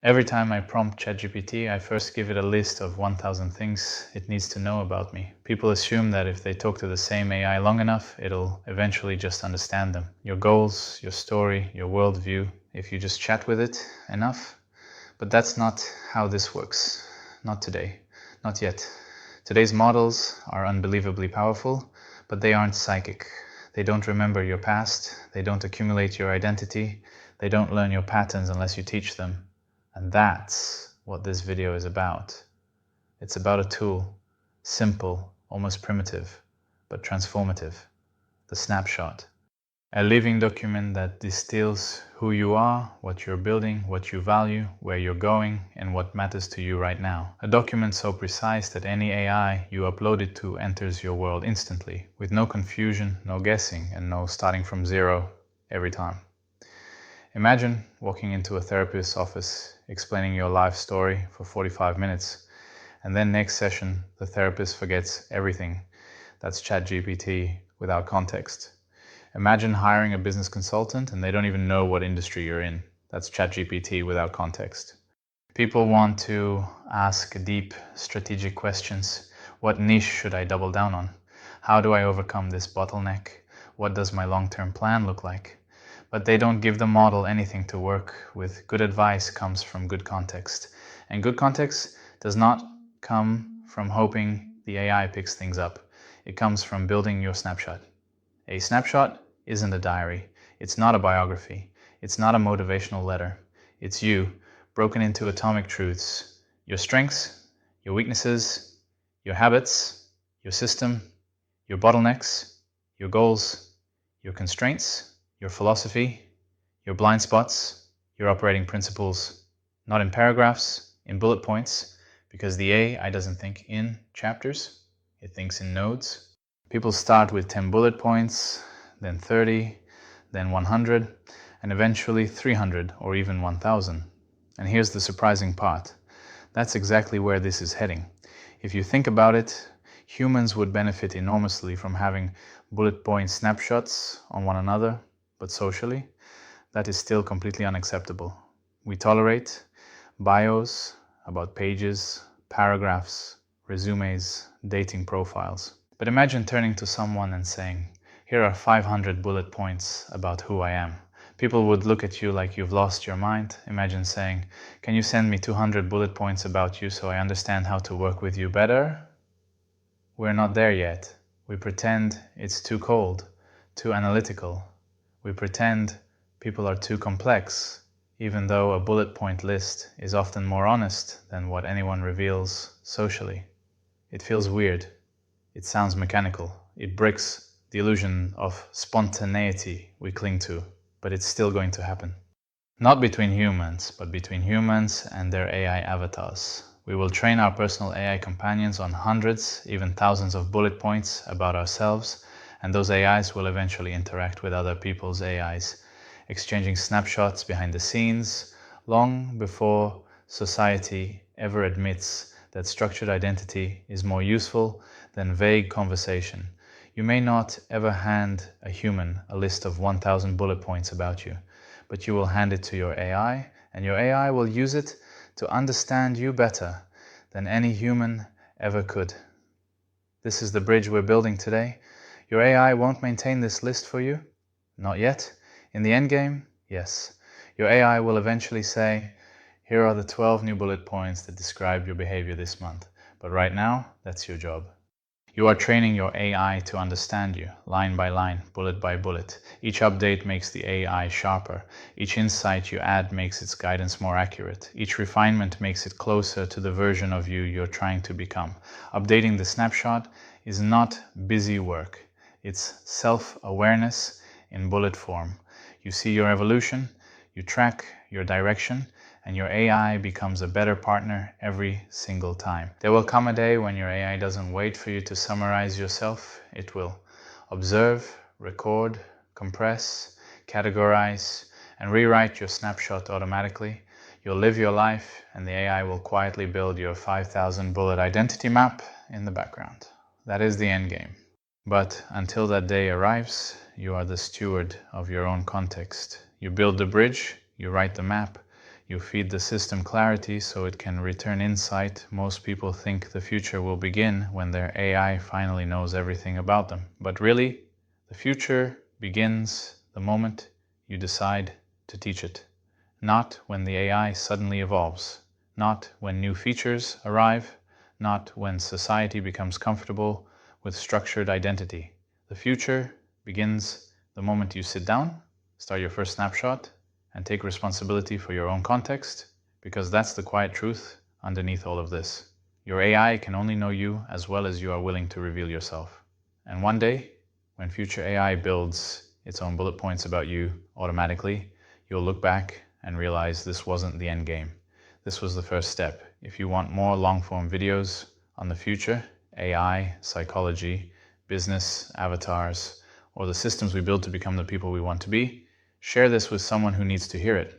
Every time I prompt ChatGPT, I first give it a list of 1,000 things it needs to know about me. People assume that if they talk to the same AI long enough, it'll eventually just understand them. Your goals, your story, your worldview, if you just chat with it enough. But that's not how this works. Not today. Not yet. Today's models are unbelievably powerful, but they aren't psychic. They don't remember your past. They don't accumulate your identity. They don't learn your patterns unless you teach them. And that's what this video is about. It's about a tool, simple, almost primitive, but transformative. The snapshot. A living document that distills who you are, what you're building, what you value, where you're going, and what matters to you right now. A document so precise that any AI you upload it to enters your world instantly, with no confusion, no guessing, and no starting from zero every time. Imagine walking into a therapist's office, explaining your life story for 45 minutes, and then next session, the therapist forgets everything. That's ChatGPT without context. Imagine hiring a business consultant and they don't even know what industry you're in. That's ChatGPT without context. People want to ask deep, strategic questions. What niche should I double down on? How do I overcome this bottleneck? What does my long-term plan look like? But they don't give the model anything to work with. Good advice comes from good context. And good context does not come from hoping the AI picks things up. It comes from building your snapshot. A snapshot isn't a diary. It's not a biography. It's not a motivational letter. It's you, broken into atomic truths. Your strengths, your weaknesses, your habits, your system, your bottlenecks, your goals, your constraints, your philosophy, your blind spots, your operating principles. Not in paragraphs, in bullet points, because the AI doesn't think in chapters. It thinks in nodes. People start with 10 bullet points, then 30, then 100, and eventually 300 or even 1,000. And here's the surprising part. That's exactly where this is heading. If you think about it, humans would benefit enormously from having bullet point snapshots on one another, but socially, that is still completely unacceptable. We tolerate bios, about pages, paragraphs, resumes, dating profiles. But imagine turning to someone and saying, here are 500 bullet points about who I am. People would look at you like you've lost your mind. Imagine saying, can you send me 200 bullet points about you so I understand how to work with you better? We're not there yet. We pretend it's too cold, too analytical. We pretend people are too complex, even though a bullet point list is often more honest than what anyone reveals socially. It feels weird. It sounds mechanical. It breaks the illusion of spontaneity we cling to, but it's still going to happen. Not between humans, but between humans and their AI avatars. We will train our personal AI companions on hundreds, even thousands of bullet points about ourselves, and those AIs will eventually interact with other people's AIs, exchanging snapshots behind the scenes, long before society ever admits that structured identity is more useful than vague conversation. You may not ever hand a human a list of 1,000 bullet points about you, but you will hand it to your AI, and your AI will use it to understand you better than any human ever could. This is the bridge we're building today. Your AI won't maintain this list for you. Not yet. In the end game, yes. Your AI will eventually say, here are the 12 new bullet points that describe your behavior this month. But right now, that's your job. You are training your AI to understand you, line by line, bullet by bullet. Each update makes the AI sharper. Each insight you add makes its guidance more accurate. Each refinement makes it closer to the version of you you're trying to become. Updating the snapshot is not busy work. It's self-awareness in bullet form. You see your evolution, you track your direction, and your AI becomes a better partner every single time. There will come a day when your AI doesn't wait for you to summarize yourself. It will observe, record, compress, categorize, and rewrite your snapshot automatically. You'll live your life, and the AI will quietly build your 5,000 bullet identity map in the background. That is the end game. But until that day arrives, you are the steward of your own context. You build the bridge, you write the map, You feed the system clarity so it can return insight. Most people think the future will begin when their AI finally knows everything about them. But really, the future begins the moment you decide to teach it. Not when the AI suddenly evolves. Not when new features arrive. Not when society becomes comfortable with structured identity. The future begins the moment you sit down, start your first snapshot, and take responsibility for your own context, because that's the quiet truth underneath all of this. Your AI can only know you as well as you are willing to reveal yourself. And one day, when future AI builds its own bullet points about you automatically, you'll look back and realize this wasn't the end game. This was the first step. If you want more long-form videos on the future, AI, psychology, business, avatars, or the systems we build to become the people we want to be, share this with someone who needs to hear it.